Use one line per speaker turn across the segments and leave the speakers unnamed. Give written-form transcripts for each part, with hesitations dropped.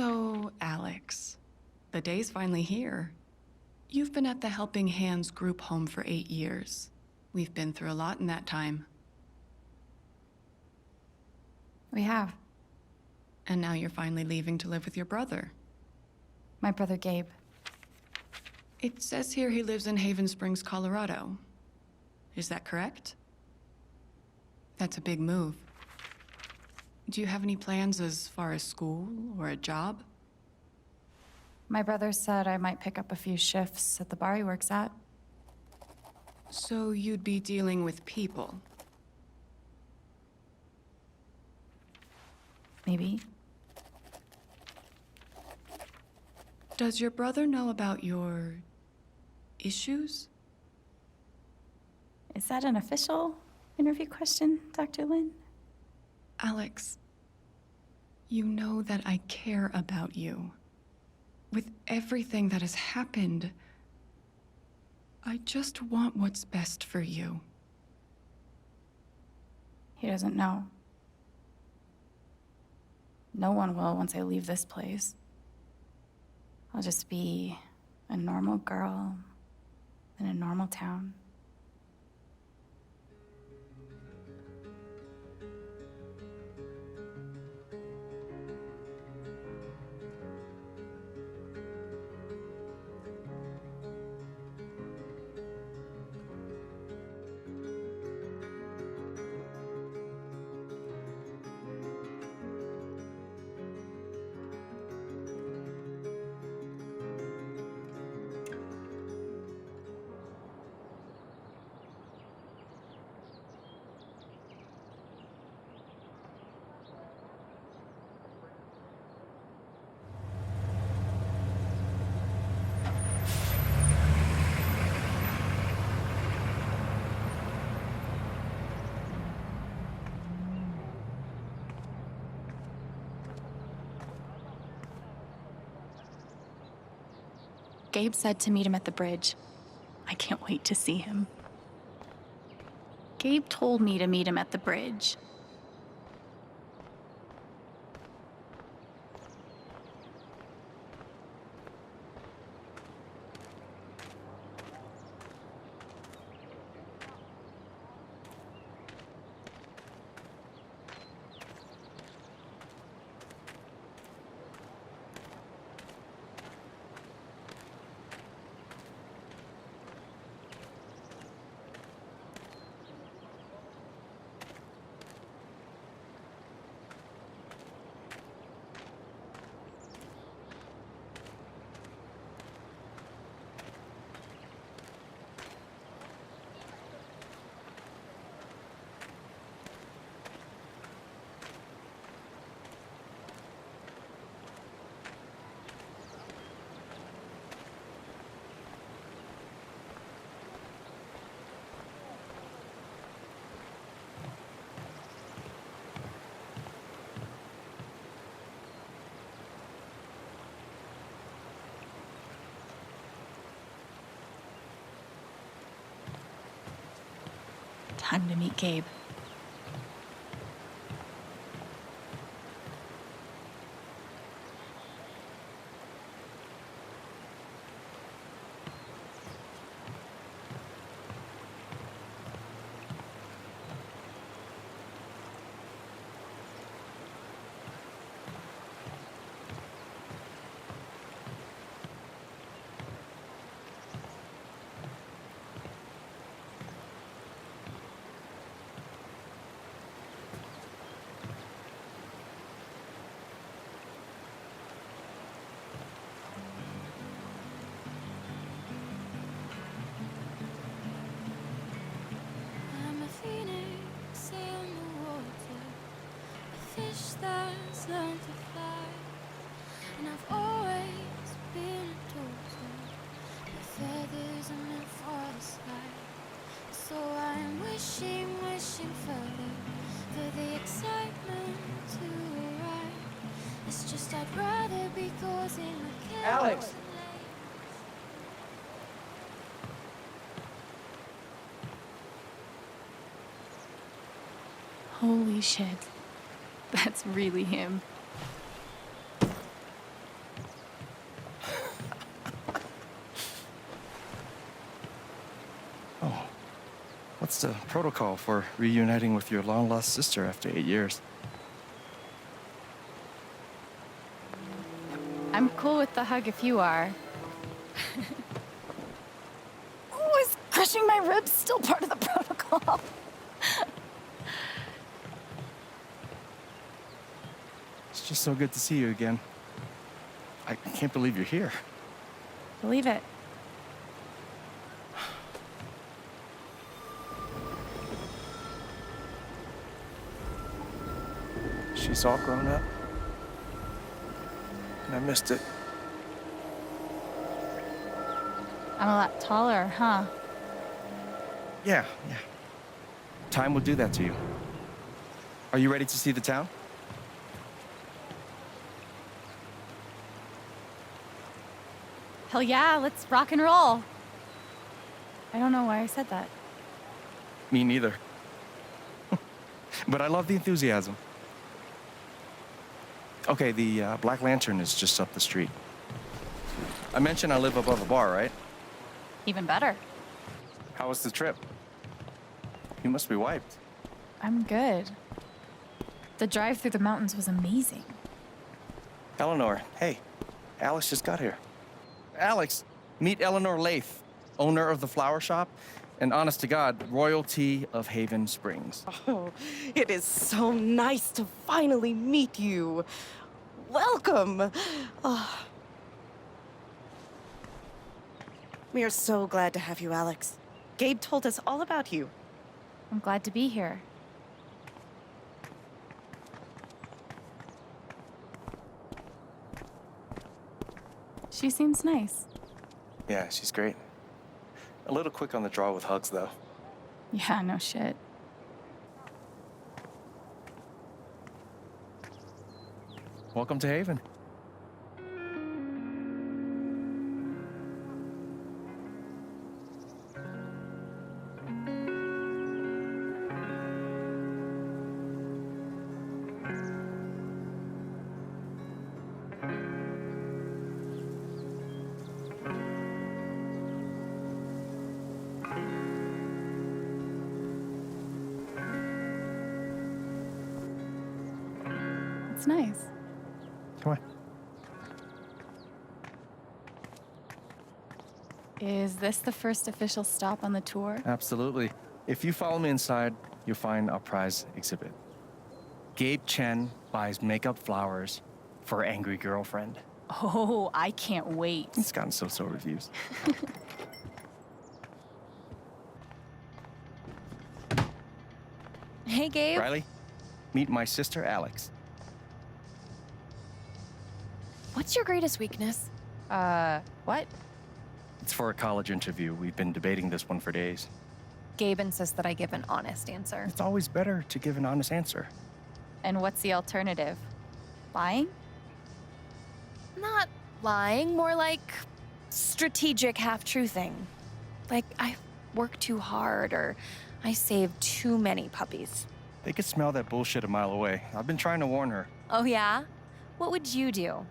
So, Alex, the day's finally here. You've been at the Helping Hands group home for 8 years. We've been through a lot in that time.
We have.
And now you're finally leaving to live with your brother.
My brother Gabe.
It says here he lives in Haven Springs, Colorado. Is that correct? That's a big move. Do you have any plans as far as school or a job?
My brother said I might pick up a few shifts at the bar he works at.
So you'd be dealing with people?
Maybe.
Does your brother know about your issues?
Is that an official interview question, Dr. Lin?
Alex, you know that I care about you. With everything that has happened, I just want what's best for you.
He doesn't know. No one will once I leave this place. I'll just be a normal girl in a normal town. Gabe said to meet him at the bridge. I can't wait to see him. Gabe told me to meet him at the bridge. Time to meet Gabe.
I'm a phoenix in the water, a fish that's learned to fly. And I've always been a daughter, the feathers are meant for the sky. So I'm wishing further for the excitement to arrive. It's just I'd rather be causing the chaos.
Alex!
Holy shit. That's really him.
What's the protocol for reuniting with your long-lost sister after 8 years?
I'm cool with the hug if you are. Oh, is crushing my ribs still part of the protocol?
It's just so good to see you again. I can't believe you're here.
Believe it.
She's all grown up. And I missed it.
I'm a lot taller, huh?
Yeah. Time will do that to you. Are you ready to see the town?
Hell yeah, let's rock and roll. I don't know why I said that.
Me neither. But I love the enthusiasm. Okay, the Black Lantern is just up the street. I mentioned I live above a bar, right?
Even better.
How was the trip? You must be wiped.
I'm good. The drive through the mountains was amazing.
Eleanor, hey, Alex just got here. Alex, meet Eleanor Lath, owner of the flower shop, and honest to God, royalty of Haven Springs.
Oh, it is so nice to finally meet you. Welcome. Oh. We are so glad to have you, Alex. Gabe told us all about you.
I'm glad to be here. She seems nice.
Yeah, she's great. A little quick on the draw with hugs, though.
Yeah, no shit.
Welcome to Haven.
It's nice.
Come on.
Is this the first official stop on the tour?
Absolutely. If you follow me inside, you'll find our prize exhibit. Gabe Chen buys makeup flowers for her angry girlfriend.
Oh, I can't wait.
It's gotten so-so reviews.
Hey, Gabe.
Riley, meet my sister, Alex.
What's your greatest weakness?
What?
It's for a college interview. We've been debating this one for days.
Gabe insists that I give an honest answer.
It's always better to give an honest answer.
And what's the alternative? Lying?
Not lying, more like strategic half-truthing. Like, I work too hard or I save too many puppies.
They could smell that bullshit a mile away. I've been trying to warn her.
Oh, yeah? What would you do?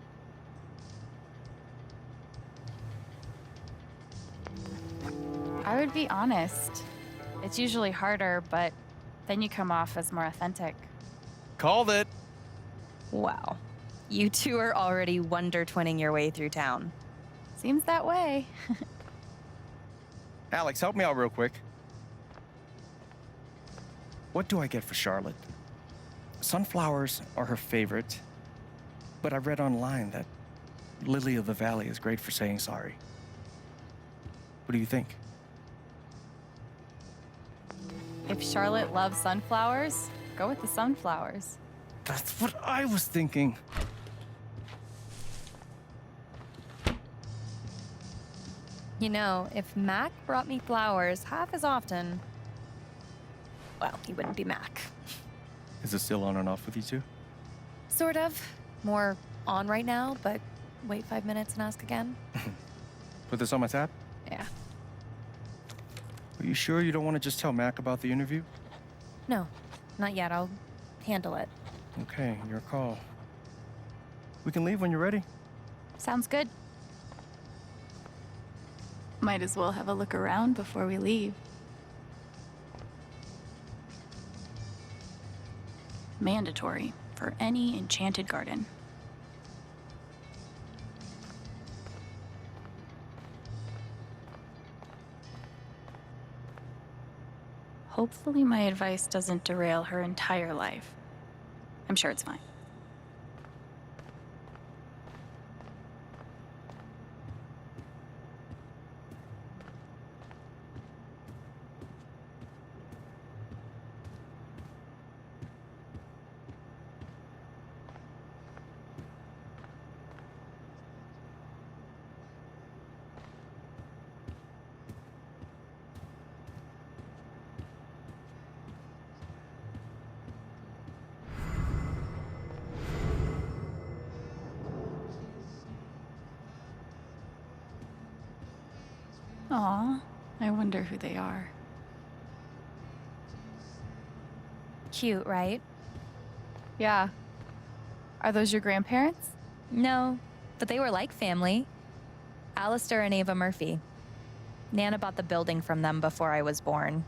I would be honest. It's usually harder, but then you come off as more authentic.
Called it.
Wow. You two are already wonder-twinning your way through town.
Seems that way.
Alex, help me out real quick. What do I get for Charlotte? Sunflowers are her favorite, but I read online that Lily of the Valley is great for saying sorry. What do you think?
If Charlotte loves sunflowers, go with the sunflowers.
That's what I was thinking.
You know, if Mac brought me flowers half as often, well, he wouldn't be Mac.
Is it still on and off with you two?
Sort of. More on right now, but wait 5 minutes and ask again.
Put this on my tab?
Yeah.
Are you sure you don't want to just tell Mac about the interview?
No, not yet. I'll handle it.
Okay, your call. We can leave when you're ready.
Sounds good. Might as well have a look around before we leave. Mandatory for any enchanted garden. Hopefully my advice doesn't derail her entire life. I'm sure it's fine. Aw, I wonder who they are.
Cute, right?
Yeah. Are those your grandparents?
No, but they were like family. Alistair and Ava Murphy. Nana bought the building from them before I was born.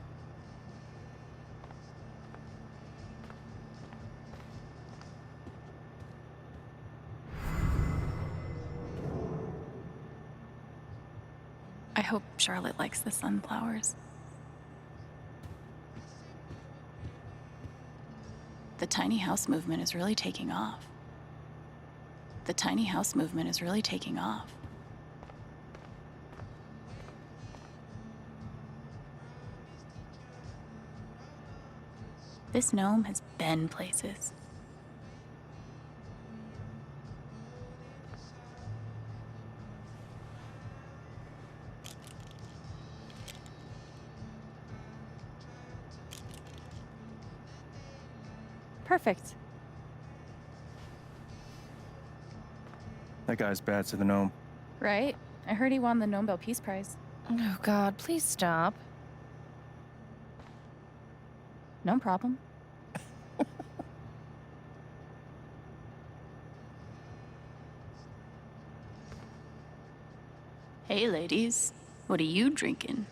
I hope Charlotte likes the sunflowers. The tiny house movement is really taking off. The tiny house movement is really taking off. This gnome has been places.
Perfect.
That guy's bad to the gnome.
Right? I heard he won the Nobel Peace Prize.
Oh, God, please stop.
No problem. Hey, ladies. What are you drinking?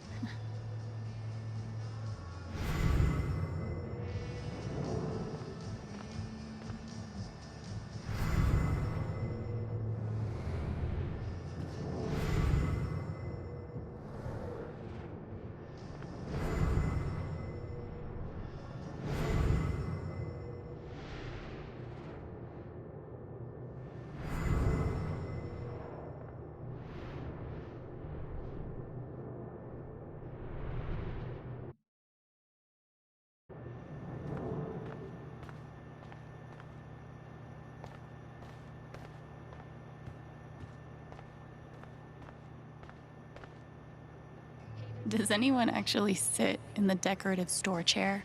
Does anyone actually sit in the decorative store chair?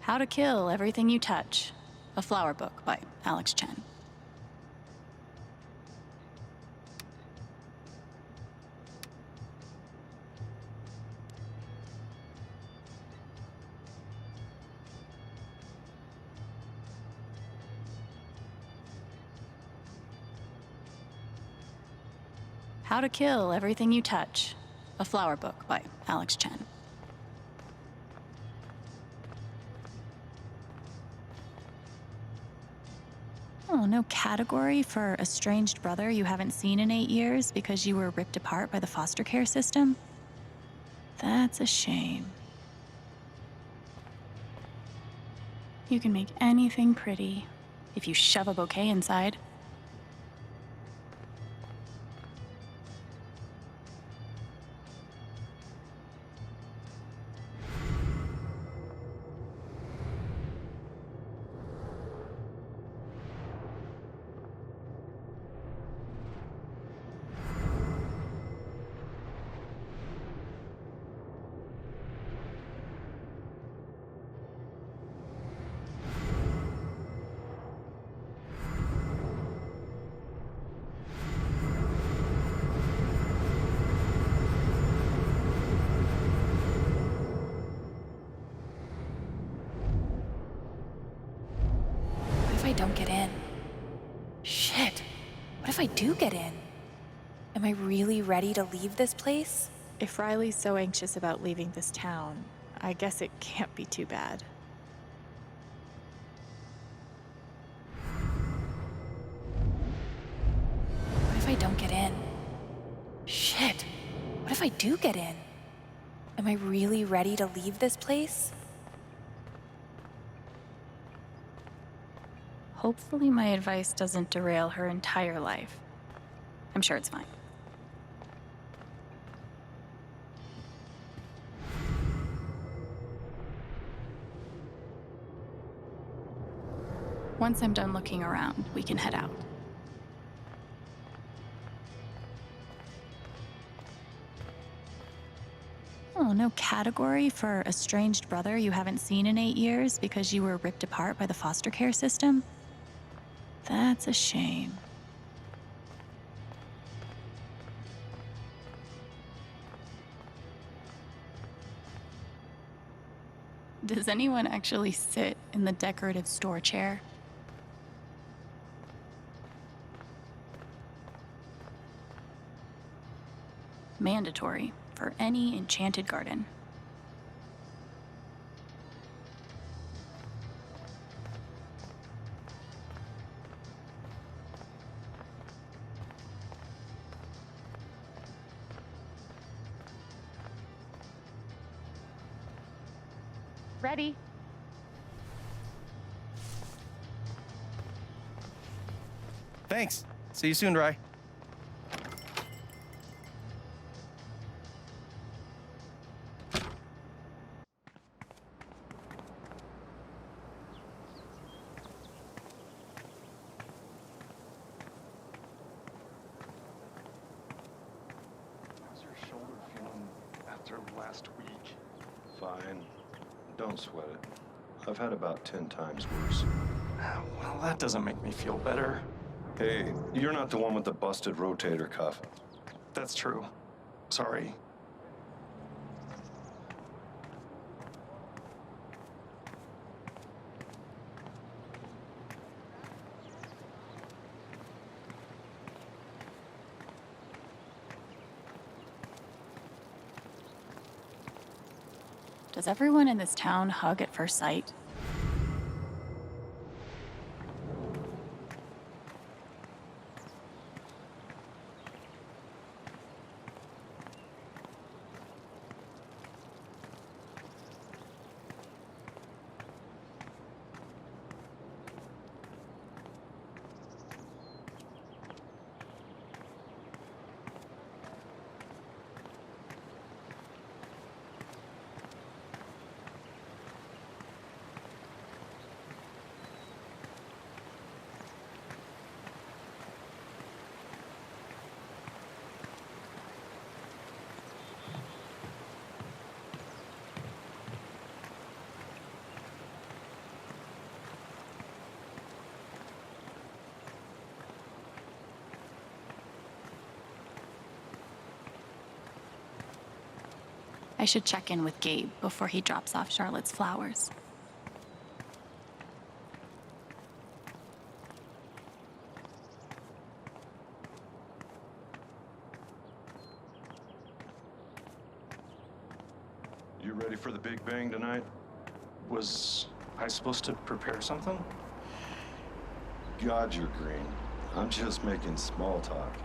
How to Kill Everything You Touch, a flower book by Alex Chэнь. How to Kill Everything You Touch, a flower book by Alex Chэнь. Oh, no category for estranged brother you haven't seen in 8 years because you were ripped apart by the foster care system? That's a shame. You can make anything pretty if you shove a bouquet inside. What if I don't get in? Shit. What if I do get in?
Am I really ready to leave this place?
If Riley's so anxious about leaving this town, I guess it can't be too bad.
What if I don't get in? Shit. What if I do get in? Am I really ready to leave this place?
Hopefully my advice doesn't derail her entire life. I'm sure it's fine. Once I'm done looking around, we can head out. Oh, no category for estranged brother you haven't seen in 8 years because you were ripped apart by the foster care system? That's a shame. Does anyone actually sit in the decorative store chair? Mandatory for any enchanted garden. Ready?
Thanks. See you soon, Rye.
How's your shoulder feeling after last week? Fine. Don't sweat it. I've had about 10 times worse.
Well, that doesn't make me feel better.
Hey, you're not the one with the busted rotator cuff.
That's true. Sorry.
Does everyone in this town hug at first sight? I should check in with Gabe before he drops off Charlotte's flowers.
You ready for the Big Bang tonight?
Was I supposed to prepare something?
God, you're green. I'm just making small talk.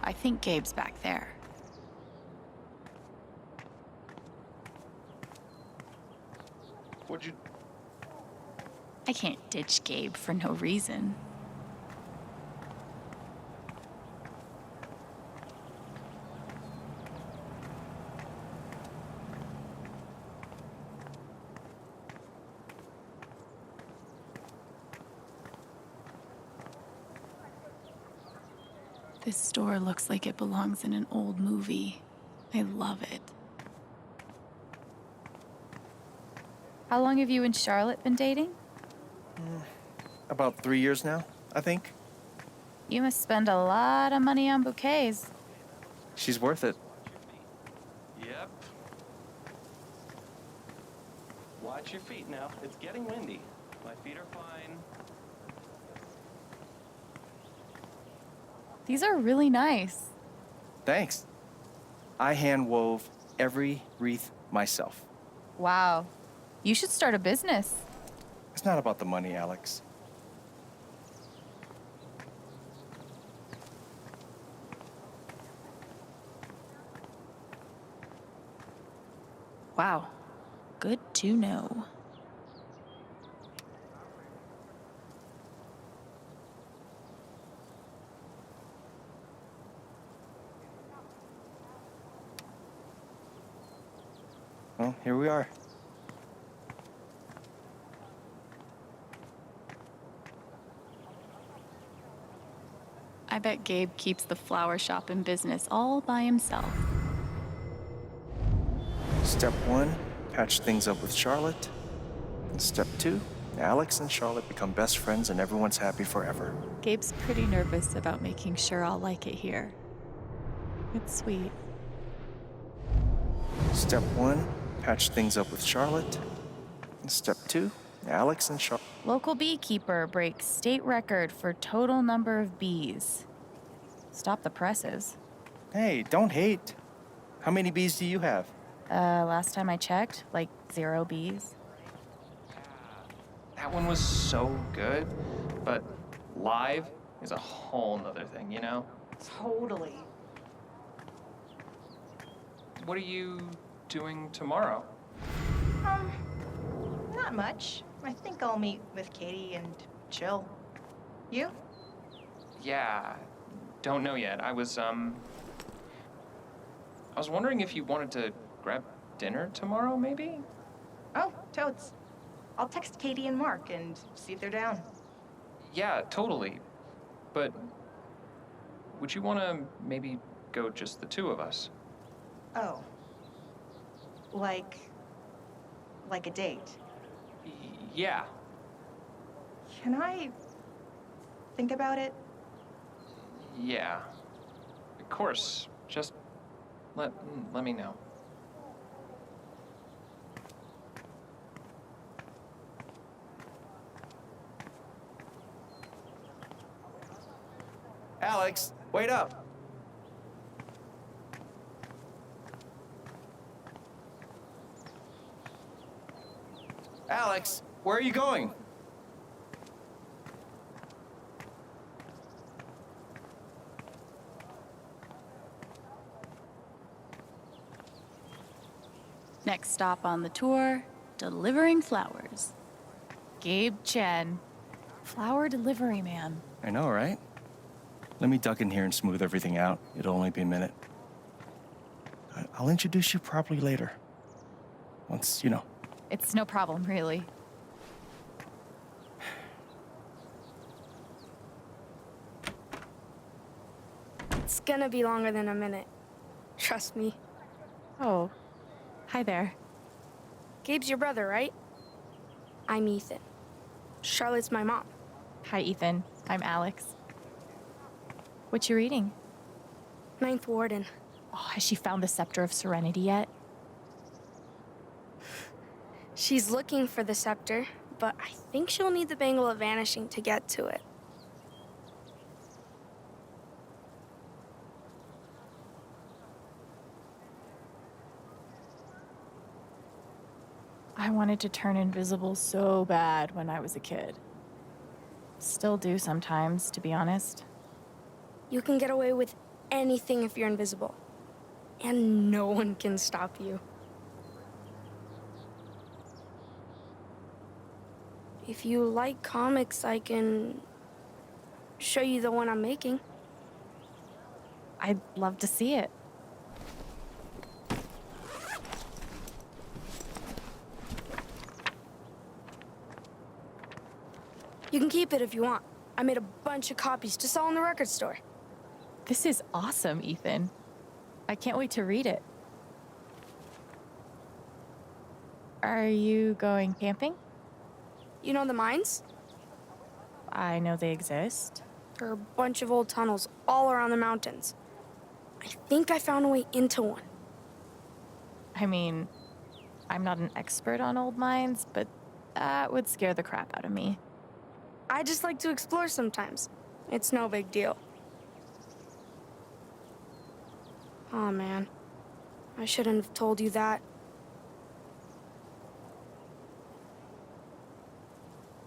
I think Gabe's back there.
What'd you...
I can't ditch Gabe for no reason. This store looks like it belongs in an old movie. I love it.
How long have you and Charlotte been dating?
About 3 years now, I think.
You must spend a lot of money on bouquets.
She's worth it.
Yep. Watch your feet now. It's getting windy. My feet are fine.
These are really nice.
Thanks. I hand wove every wreath myself.
Wow. You should start a business.
It's not about the money, Alex.
Wow. Good to know.
Well, here we are.
I bet Gabe keeps the flower shop in business all by himself.
Step 1, patch things up with Charlotte. And step 2, Alex and Charlotte become best friends and everyone's happy forever.
Gabe's pretty nervous about making sure I'll like it here. It's sweet.
Step 1, patch things up with Charlotte. And step 2, Alex and Charlotte.
Local beekeeper breaks state record for total number of bees. Stop the presses.
Hey, don't hate. How many bees do you have?
Last time I checked, like 0 bees.
That one was so good, but live is a whole nother thing, you know?
Totally.
What are you doing tomorrow?
Not much. I think I'll meet with Katie and chill. You?
Yeah, don't know yet. I was wondering if you wanted to grab dinner tomorrow, maybe?
Oh, totes. I'll text Katie and Mark and see if they're down.
Yeah, totally. But would you want to maybe go just the 2 of us?
Oh. Like a date.
Yeah.
Can I think about it?
Yeah. Of course. Just let me know.
Alex, wait up. Alex, where are you going?
Next stop on the tour, delivering flowers.
Gabe Chen, flower delivery man.
I know, right? Let me duck in here and smooth everything out. It'll only be a minute. I'll introduce you properly later. Once, you know.
It's no problem, really.
It's gonna be longer than a minute. Trust me.
Oh, hi there.
Gabe's your brother, right? I'm Ethan. Charlotte's my mom.
Hi, Ethan. I'm Alex. What you reading?
Ninth Warden.
Oh, has she found the Scepter of Serenity yet?
She's looking for the scepter, but I think she'll need the Bangle of Vanishing to get to it.
I wanted to turn invisible so bad when I was a kid. Still do sometimes, to be honest.
You can get away with anything if you're invisible. And no one can stop you. If you like comics, I can show you the one I'm making.
I'd love to see it.
You can keep it if you want. I made a bunch of copies to sell in the record store.
This is awesome, Ethan. I can't wait to read it. Are you going camping?
You know the mines?
I know they exist.
There are a bunch of old tunnels all around the mountains. I think I found a way into one.
I mean, I'm not an expert on old mines, but that would scare the crap out of me.
I just like to explore sometimes. It's no big deal. Aw, man. I shouldn't have told you that.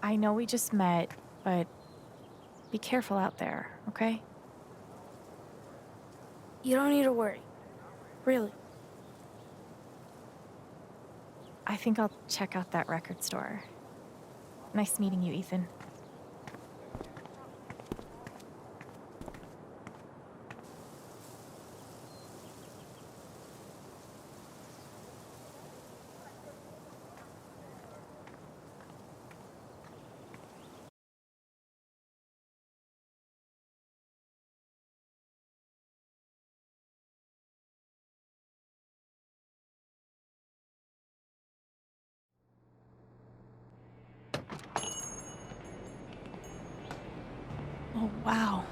I know we just met, but be careful out there, okay?
You don't need to worry. Really.
I think I'll check out that record store. Nice meeting you, Ethan. Oh, wow.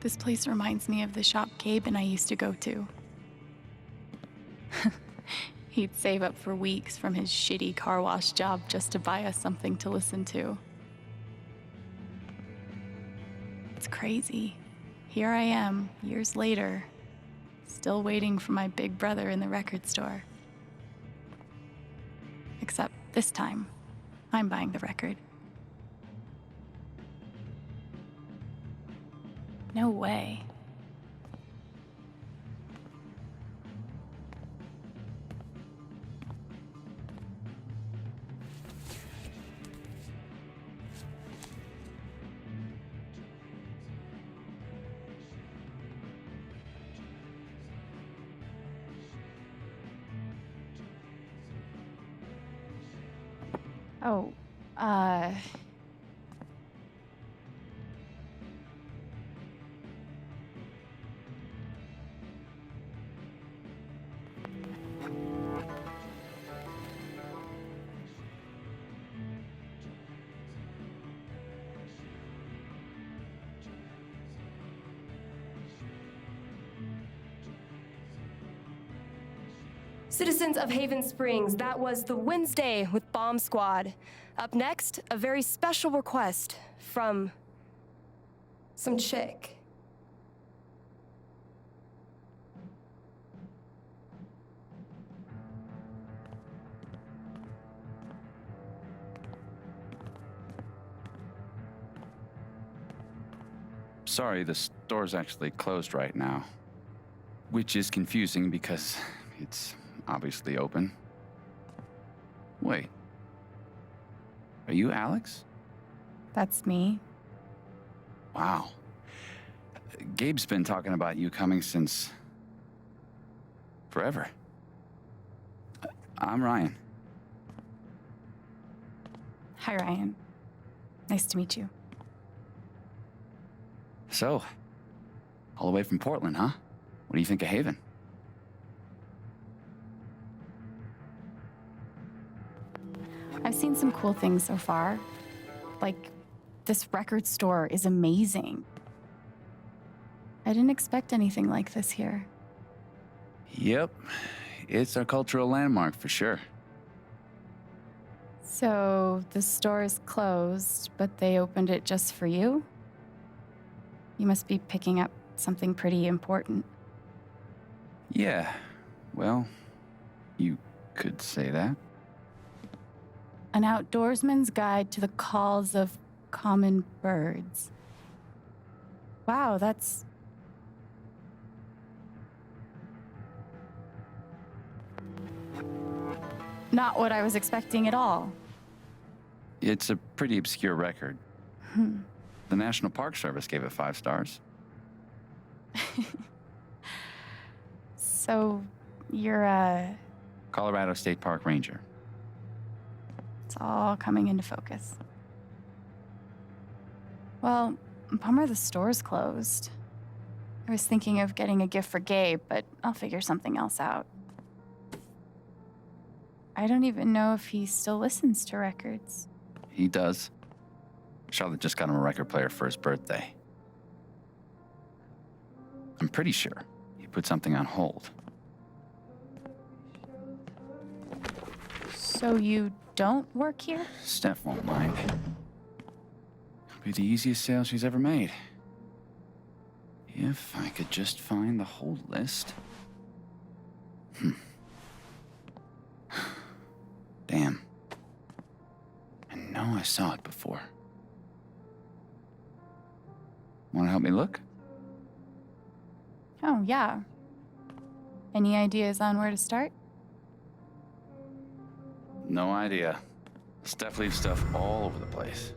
This place reminds me of the shop Gabe and I used to go to. He'd save up for weeks from his shitty car wash job just to buy us something to listen to. It's crazy. Here I am, years later, still waiting for my big brother in the record store. Except this time, I'm buying the record. No way. Oh,
Citizens of Haven Springs, that was the Wednesday with Bomb Squad. Up next, a very special request from some chick.
Sorry, the store's actually closed right now. Which is confusing because it's obviously open. Wait. Are you Alex?
that's me.
Wow. Gabe's been talking about you coming since forever. I'm Ryan.
Hi, Ryan. Nice to meet you.
So, all the way from Portland, huh? What do you think of Haven?
I've seen some cool things so far. Like, this record store is amazing. I didn't expect anything like this here.
Yep. It's a cultural landmark for sure.
So, the store is closed, but they opened it just for you? You must be picking up something pretty important.
Yeah. Well, you could say that.
An outdoorsman's guide to the calls of common birds. Wow, that's... not what I was expecting at all.
It's a pretty obscure record. The National Park Service gave it 5 stars.
So, you're a...
Colorado State Park Ranger.
It's all coming into focus. Well, bummer the store's closed. I was thinking of getting a gift for Gabe, but I'll figure something else out. I don't even know if he still listens to records.
He does. Charlotte just got him a record player for his birthday. I'm pretty sure he put something on hold.
So you don't work here?
Steph won't mind. It'll be the easiest sale she's ever made. If I could just find the whole list. Damn. I know I saw it before. Want to help me look?
Oh, yeah. Any ideas on where to start?
No idea. Steph leaves stuff all over the place.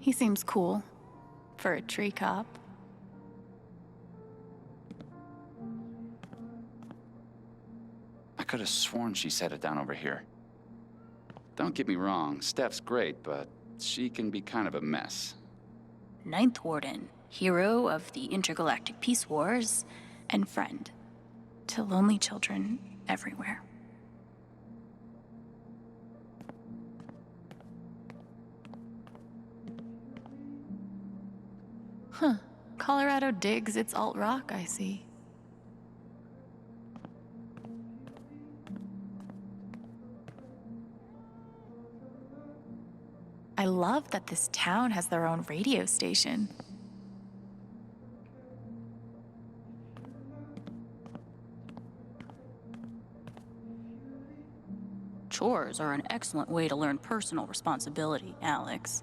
He seems cool for a tree cop.
I could have sworn she set it down over here. Don't get me wrong, Steph's great, but she can be kind of a mess.
Ninth Warden, hero of the intergalactic peace wars, and friend to lonely children everywhere. Huh. Colorado digs its alt rock, I see. I love that this town has their own radio station.
Chores are an excellent way to learn personal responsibility, Alex.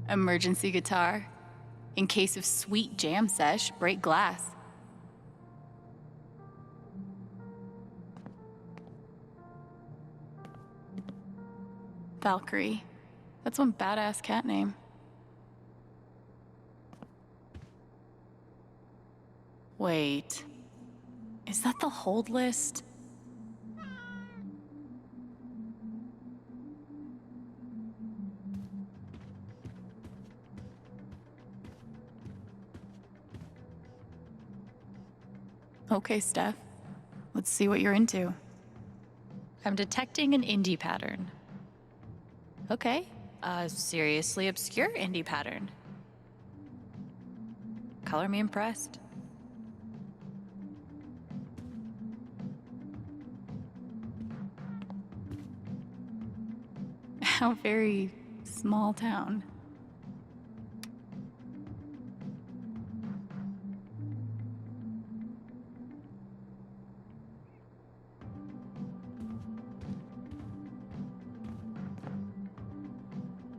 Emergency guitar. In case of sweet jam sesh, break glass. Valkyrie. That's one badass cat name. Wait. Is that the hold list? Okay, Steph. Let's see what you're into.
I'm detecting an indie pattern. Okay, a seriously obscure indie pattern. Color me impressed.
How very small town.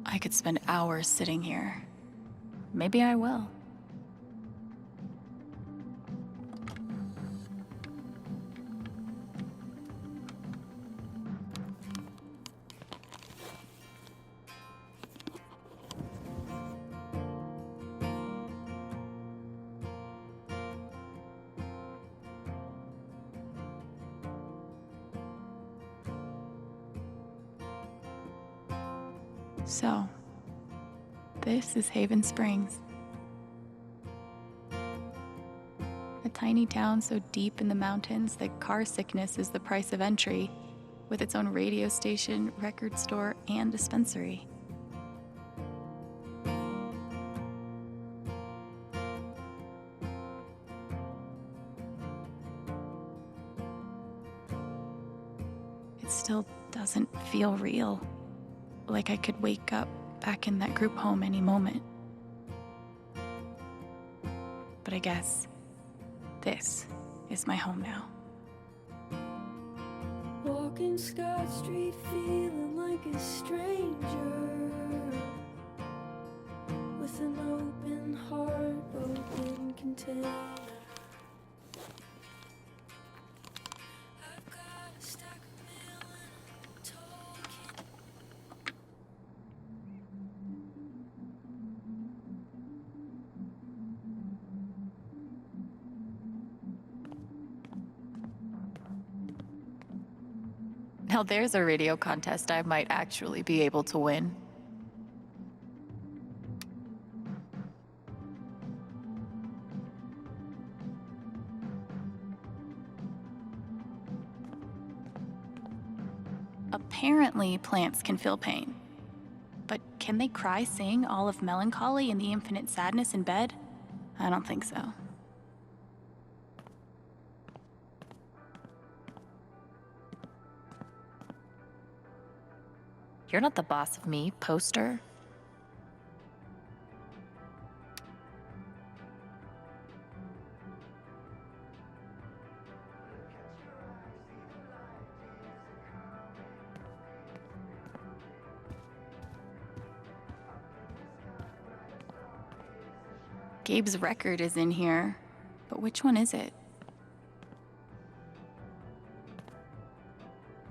I could spend hours sitting here. Maybe I will. So, this is Haven Springs. A tiny town so deep in the mountains that car sickness is the price of entry, with its own radio station, record store, and dispensary. It still doesn't feel real. Like I could wake up back in that group home any moment. But I guess this is my home now.
Walking Scott Street feeling like a stranger, with an open heart, open container. I've got a stack of mail and a token.
Now there's a radio contest I might actually be able to win. Apparently, plants can feel pain. But can they cry, sing all of melancholy and the infinite sadness in bed? I don't think so.
You're not the boss of me, poster.
Gabe's record is in here, but which one is it?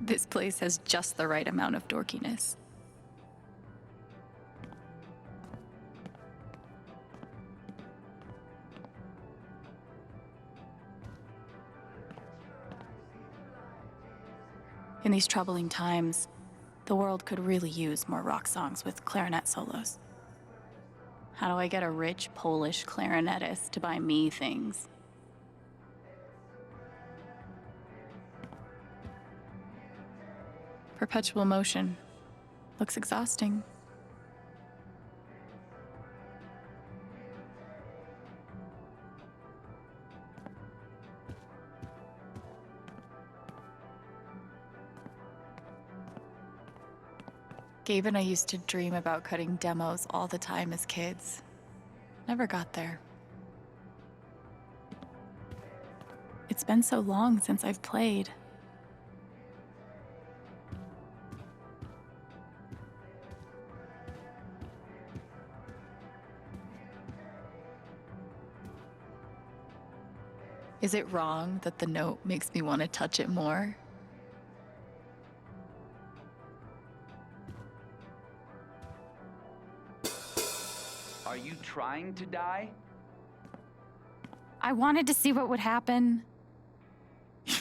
This place has just the right amount of dorkiness. In these troubling times, the world could really use more rock songs with clarinet solos. How do I get a rich Polish clarinetist to buy me things? Perpetual motion. Looks exhausting. Gabe and I used to dream about cutting demos all the time as kids. Never got there. It's been so long since I've played. Is it wrong that the note makes me want to touch it more?
Are you trying to die?
I wanted to see what would happen.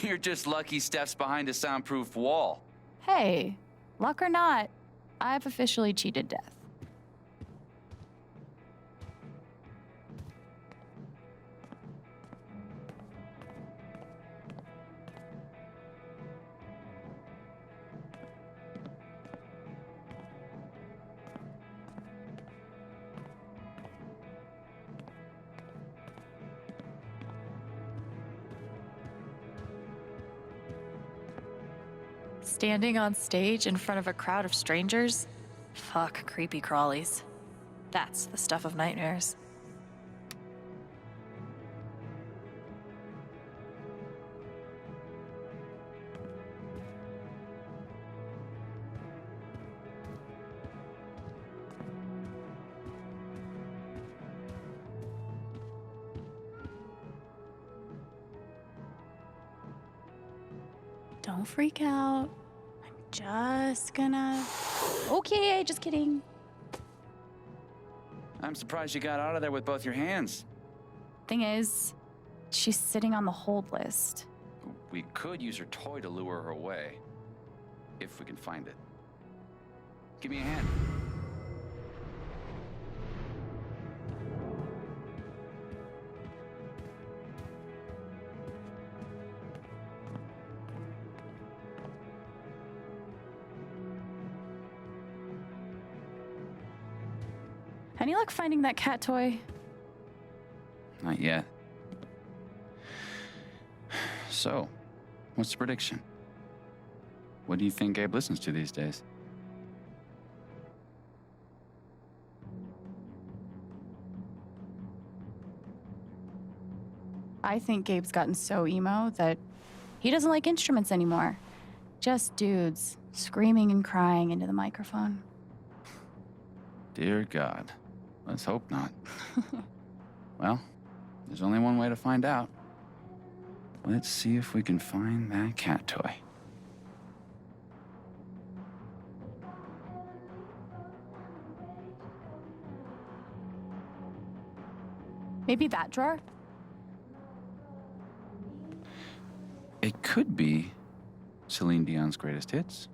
You're just lucky Steph's behind a soundproof wall.
Hey, luck or not, I've officially cheated death. Standing on stage in front of a crowd of strangers? Fuck creepy crawlies. That's the stuff of nightmares. Don't freak out. I'm just gonna... Okay, just kidding.
I'm surprised you got out of there with both your hands.
Thing is, she's sitting on the hold list.
We could use her toy to lure her away. If we can find it. Give me a hand.
Any luck finding that cat toy?
Not yet. So, what's the prediction? What do you think Gabe listens to these days?
I think Gabe's gotten so emo that he doesn't like instruments anymore. Just dudes screaming and crying into the microphone.
Dear God. Let's hope not. Well, there's only one way to find out. Let's see if we can find that cat toy.
Maybe that drawer?
It could be Celine Dion's greatest hits.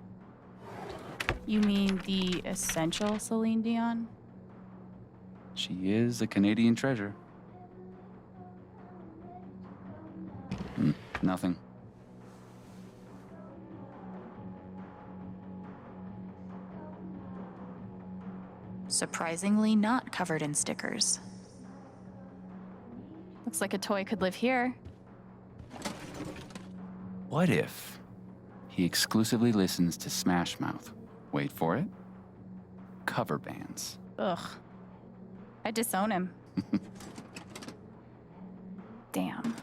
You mean the essential Celine Dion?
She is a Canadian treasure. Nothing.
Surprisingly not covered in stickers. Looks like a toy could live here.
What if he exclusively listens to Smash Mouth? Wait for it. Cover bands.
Ugh. I disown him. Damn.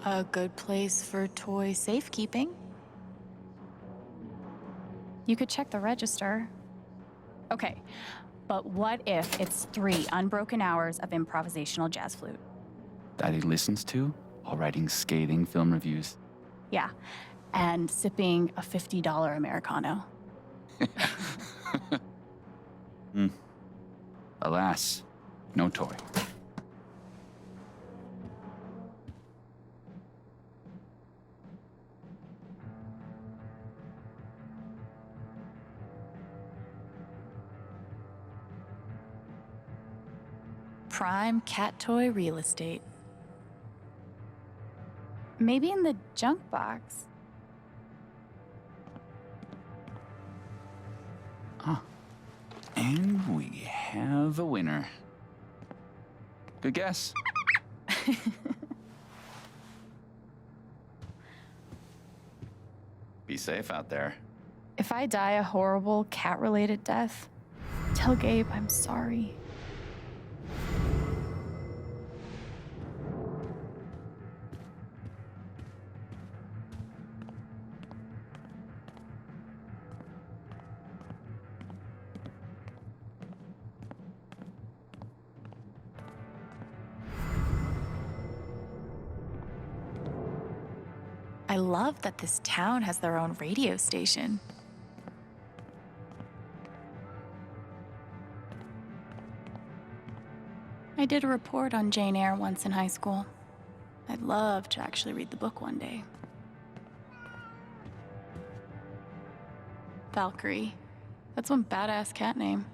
A good place for toy safekeeping. You could check the register. Okay, But what if it's 3 unbroken hours of improvisational jazz flute?
That he listens to while writing scathing film reviews.
Yeah, and sipping a $50 Americano.
Alas, no toy.
Prime cat toy real estate. Maybe in the junk box.
And we have a winner. Good guess. Be safe out there.
If I die a horrible cat-related death, tell Gabe I'm sorry. I love that this town has their own radio station. I did a report on Jane Eyre once in high school. I'd love to actually read the book one day. Valkyrie. That's one badass cat name.